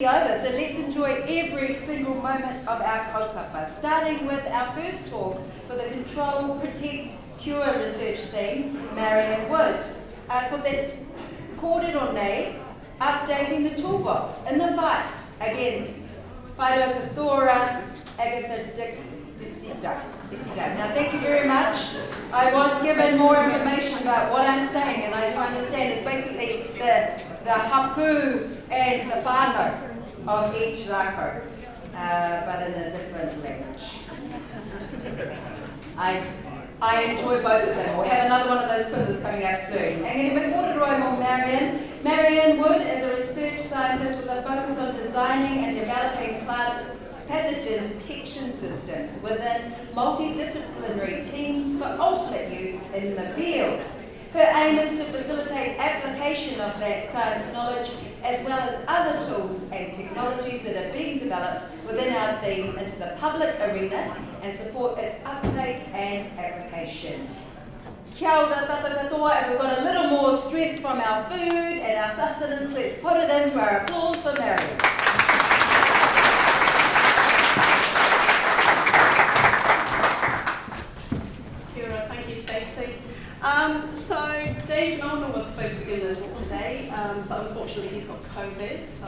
over, so let's enjoy every single moment of our kaupapa, starting with our first talk for the Control, Protect, Cure research theme, Marion Wood. For that kōrero nei, updating the toolbox in the fight against Phytophthora, agathidicida. Now, thank you very much. I was given more information about what I'm saying, and I understand it's basically the hapu and the whānau of each rākau, but in a different language. I enjoy both of them. We'll have another one of those quizzes coming up soon. And then kōrero Marion. Marion Wood is a research scientist with a focus on designing and developing plant pathogen detection systems within multidisciplinary teams for ultimate use in the field. Her aim is to facilitate application of that science knowledge as well as other tools and technologies that are being developed within our theme into the public arena and support its uptake and application. Kia ora tata katoa. If we've got a little more strength from our food and our sustenance, let's put it into our applause for Marion. So Dave Norman was supposed to be in the talk today, but unfortunately he's got COVID, so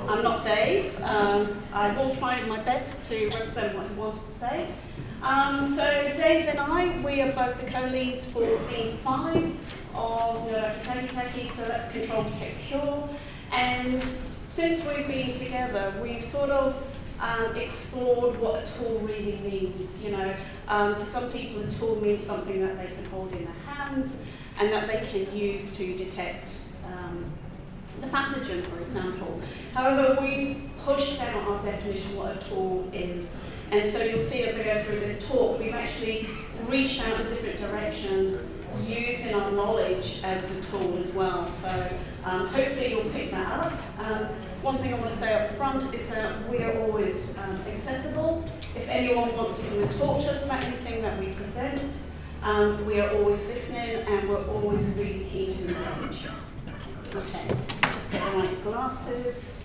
I'm not Dave. I will try my best to represent what he wanted to say. So Dave and I, we are both the co-leads for theme 5 of Ngā Rākau Taketake, so that's Control, Protect, Cure. And since we've been together, we've sort of explored what a tool really means. You know, to some people, a tool means something that they can hold in their hands and that they can use to detect the pathogen, for example. However, we've pushed out our definition of what a tool is. And so you'll see as I go through this talk, we've actually reached out in different directions using our knowledge as the tool as well. So hopefully you'll pick that up. One thing I want to say up front is that we are always accessible. If anyone wants to talk to us about anything that we present, we are always listening and we're always really keen to engage. Okay, just get the right glasses.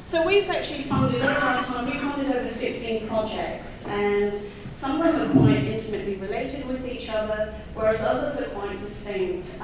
So we've actually funded over our time, we've funded over 16 projects, and some of them are quite intimately related with each other, whereas others are quite distinct.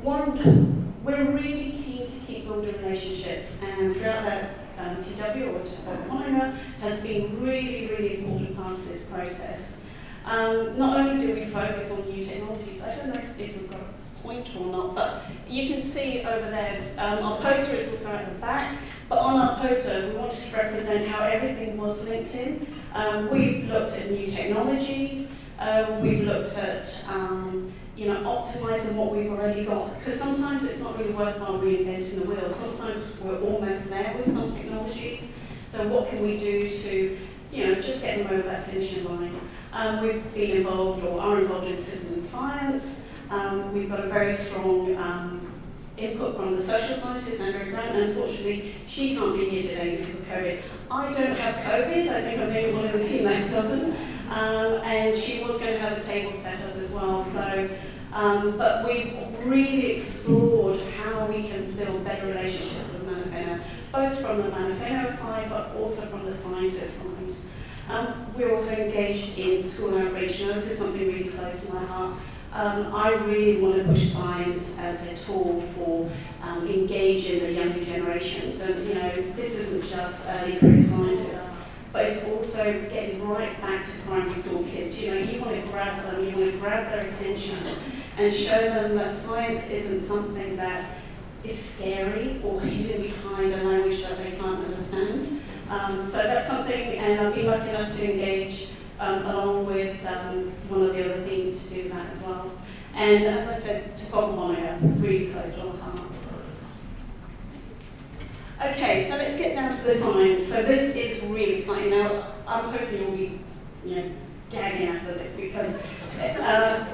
We're really keen to keep building relationships, and throughout that TW or Toolbox has been really, really important part of this process. Not only do we focus on new technologies, I don't know if we've got a point or not, but you can see over there, our poster is also at the back, but on our poster we wanted to represent how everything was linked in. We've looked at new technologies, we've looked at optimising what we've already got, because sometimes it's not really worthwhile reinventing the wheel. Sometimes we're almost there with some technologies, so what can we do to just get them over that finishing line? We've been involved or are involved in citizen science. We've got a very strong input from the social scientist, Andrea Grant, and unfortunately she can't be here today because of COVID. I don't have COVID, I think I'm the only one in the team that doesn't, and she was going to have a table set up as well. So, but we really explored how we can build better relationships with Manawhena, both from the Manawhena side but also from the scientist side. We're also engaged in school outreach. Now this is something really close to my heart. I really want to push science as a tool for engaging the younger generations. And this isn't just early career scientists, but it's also getting right back to primary school kids. You want to grab them, you want to grab their attention and show them that science isn't something that is scary or hidden behind a language that they can't understand. So that's something, and I've been lucky enough to engage along with one of the other themes to do that as well. And as I said, Te Whakamonega, really close to our hearts. Okay, so let's get down to the science. So this is really exciting. Now, I'm hoping you'll be gagging after this, because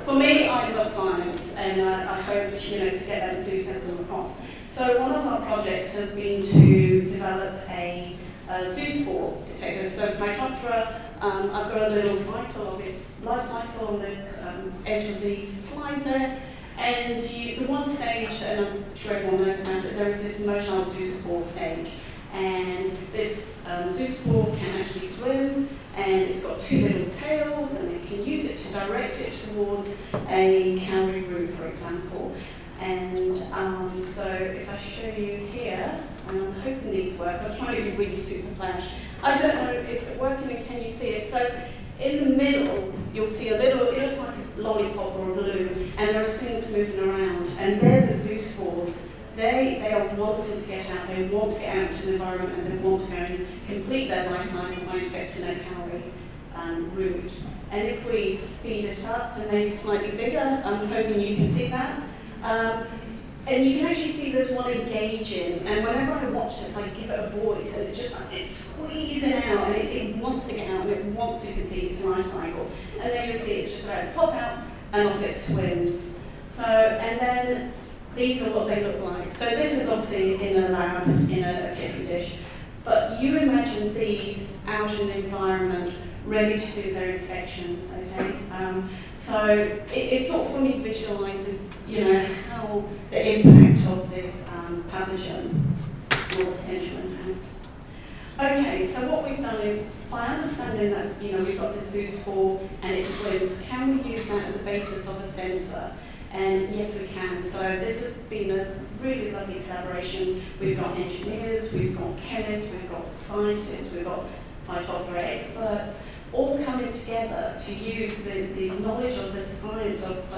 for me, I love science, and I hope to get that enthusiasm across. So one of our projects has been to develop a zoospore detector. So Phytophthora, I've got a little cycle of its life cycle on the edge of the slide there, And the one stage, and I'm sure everyone knows about it, there is this motile zoospore stage. And this zoospore can actually swim, and it's got two little tails, and it can use it to direct it towards a cowrie root, for example. And so if I show you here, and I'm hoping these work, I'm trying to be really super flash. I don't know if it's working, and can you see it? So in the middle, you'll see a little, it looks like a lollipop or a balloon, and there are things moving around, and they're the zoospores. They are wanting to get out, they want to get out into the environment, and they want to go and complete their life cycle by infecting their cowrie root. And if we speed it up and maybe slightly bigger, I'm hoping you can see that. And you can actually see there's one engaging, and whenever I watch this, I give it a voice, and it's just like it's squeezing out, and it wants to get out, and it wants to complete its life cycle. And then you'll see it's just about to pop out, and off it swims. So, and then these are what they look like. So this is obviously in a lab, in a petri dish, but you imagine these out in the environment, ready to do their infections, okay? So it sort of for me visualises, you know, how the impact of this pathogen or potential impact. Okay, so what we've done is, by understanding that, you know, we've got this zoospore and it swims, can we use that as a basis of a sensor? And yes, we can. So this has been a really lovely collaboration. We've got engineers, we've got chemists, we've got scientists, we've got Phytophthora experts, all coming together to use the knowledge of the science of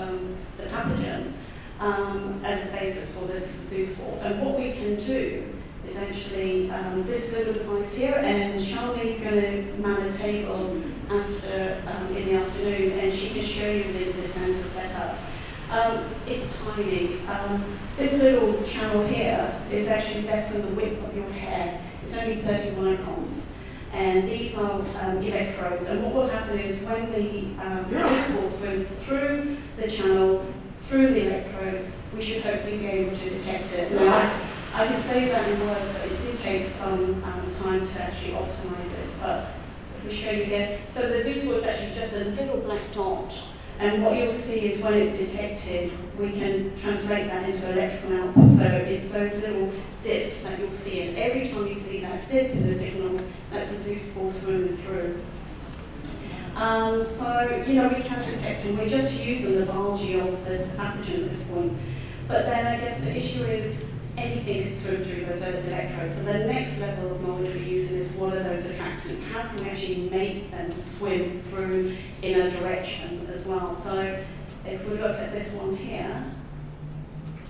the pathogen as a basis for this zoospore. And what we can do is actually this little device here, and Charlie's going to man a table after in the afternoon, and she can show you the sensor setup. It's tiny. This little channel here is actually less than the width of your hair. It's only 30 microns. And these are electrodes. And what will happen is when the zoospore swims through the channel, through the electrodes, we should hopefully be able to detect it. Now, I can say that in words, but it did take some time to actually optimize this. But if we show you again, so the zoospore is actually just a little black dot. And what you'll see is when it's detected, we can translate that into electrical output. So it's those little dips that you'll see. And every time you see that dip in the signal, that's a zoospore swimming through. So, you know, we can detect them. We're just using the biology of the pathogen at this point. But then I guess the issue is anything could swim through those electrodes. So the next level of knowledge we're using is what are those attractants? How can we actually make them swim through in a direction as well? So if we look at this one here,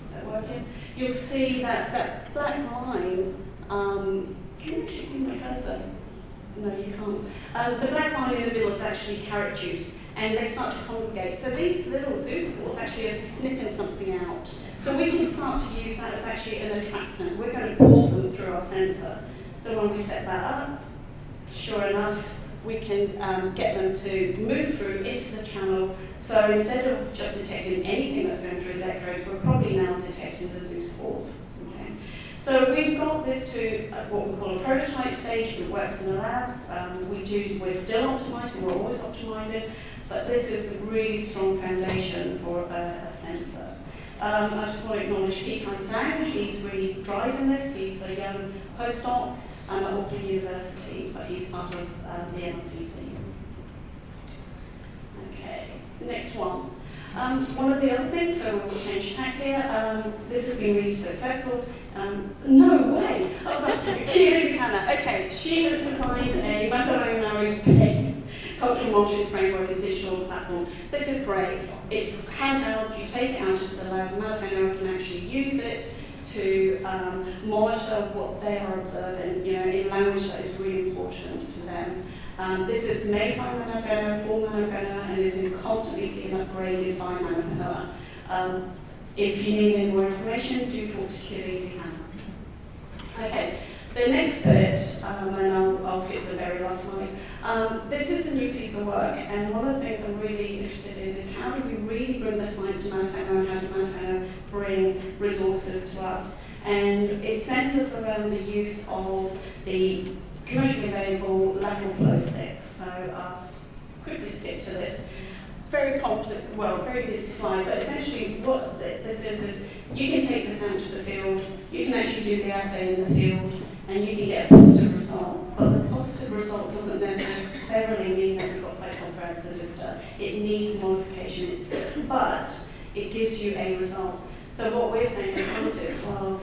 is that working? You'll see that black line, can you actually see my cursor? No, you can't. The black line in the middle is actually carrot juice, and they start to congregate. So these little zoospores actually are sniffing something out. So we can start to use that as actually an attractant. We're going to pull them through our sensor. So when we set that up, sure enough, we can get them to move through into the channel. So instead of just detecting anything that's going through the electrodes, we're probably now detecting the zoospores. Okay. So we've got this to what we call a prototype stage. It works in the lab. We're still optimizing. We're always optimizing, but this is a really strong foundation for a sensor. I just want to acknowledge P.Kai Zhang. He's really driving this. He's a young postdoc at Auckland University, but he's part of the MIT. Okay, next one. One of the other things, so we'll change tack here. This has been really successful. No way! Kaurilands. Okay, she has designed a veterinary-based cultural monitoring framework and digital platform. This is great. It's handheld, you take it out of the lab, the manufacturer can actually use it to monitor what they are observing, you know, in language that is really important to them. This is made by manufacturer, for manufacturer, and is constantly being upgraded by manufacturer. If you need any more information, do talk to Kaurilands. Okay. The next bit, and I'll skip the very last slide, this is a new piece of work, and one of the things I'm really interested in is how do we really bring the science to manufacturing, and how do manufacturing bring resources to us. And it centres around the use of the commercially available lateral flow sticks. So I'll quickly skip to this. very confident, well, very busy slide, but essentially what this is you can take this out to the field, you can actually do the assay in the field, and you can get a positive result. But the positive result doesn't necessarily mean that we've got Phytophthora agathidicida. It needs modification, but it gives you a result. So what we're saying to scientists, well,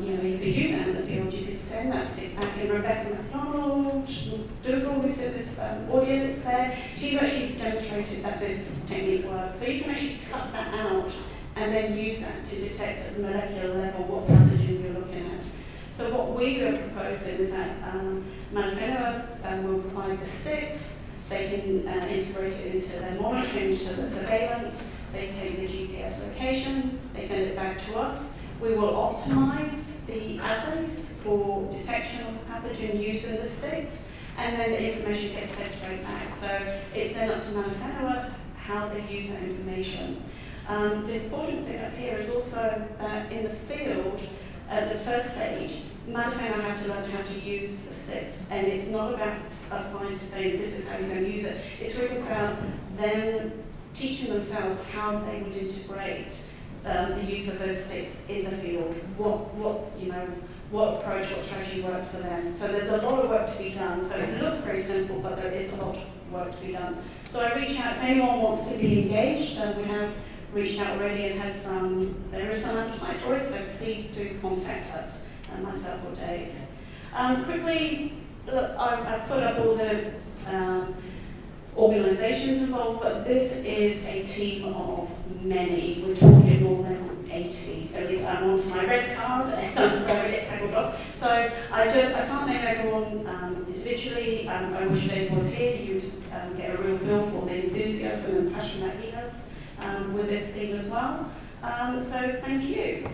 you could use it in the field, you could send that stick back, and Rebecca McDonald, Dougal, who's in the audience there, she's actually demonstrated that this technique works. So you can actually cut that out and then use that to detect at the molecular level what pathogen you're looking at. So what we are proposing is that Manufacturer will provide the sticks, they can integrate it into their monitoring, into the surveillance, they take the GPS location, they send it back to us. We will optimize the assays for detection of the pathogen using the sticks, and then the information gets fed straight back. So it's then up to Manufacturer how they use that information. The important thing up here is also that in the field, at the first stage, Manufacturer have to learn how to use the sticks, and it's not about us scientists saying this is how you're going to use it. It's really about them teaching themselves how they would integrate the use of those sticks in the field. What approach, what strategy works for them. So there's a lot of work to be done. So it looks very simple, but there is a lot of work to be done. So I reach out if anyone wants to be engaged, and we have reached out already and had there is some appetite for it, so please do contact us, myself or Dave. Quickly, look, I've put up all the organisations involved, but this is a team of many. We're talking more than 80. At least I'm onto my red card and I'm going to get tackled off. So I can't name everyone individually. I wish Dave was here. You'd get a real feel for the enthusiasm and passion that he has with this thing as well. So thank you.